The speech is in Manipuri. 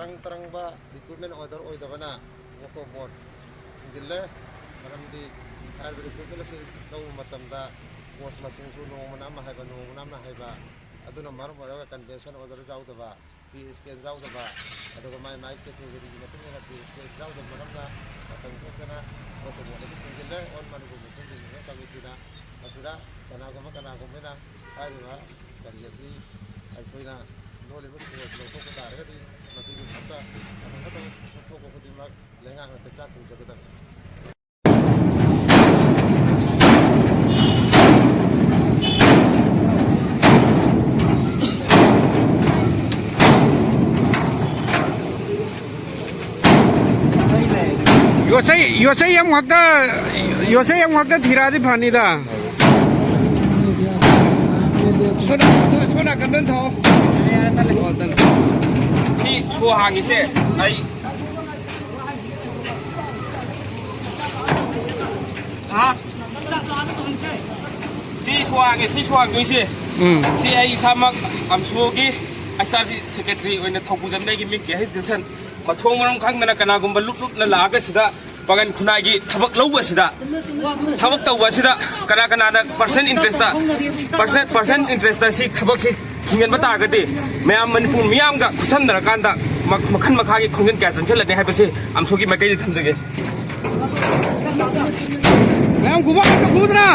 tarang-tarangba recruitment order oidabana Waqf Board gille maramdi recruitment si taw matamda post masing su nongmana ma haiba nongmana ma haiba aduna maram wara convention order jaudaba PSK jaudaba aduga mai ke tu gidi matungena PSK jaudaba maramda matang kana Waqf Board gille on Manipur musun dinga kamitina masira kana ko mena haiba kanjasi aikoina nole bus ko ko ko targadi masih hatta hatta ko ko dimak lenga na tekak ko jagada yo say yang wakta thiradi phani da soda kandan tho si chuhang ise ai ha si chuhang ni si si ai samak AMMSO gi asasi secretary oina thokujam dai gi mik ke his dinsan mathong maram khangna kana gumba lup na laga sida bagan khunai gi thabak lawba sida thabak tawba sida kana na percent interest si thabak si khingen bata gade mayam Manipur miyam ga khusandra kanda makhan makha gi khungen ka chanchal ne haibase AMMSO gi makai thamjage mayam guba ka budra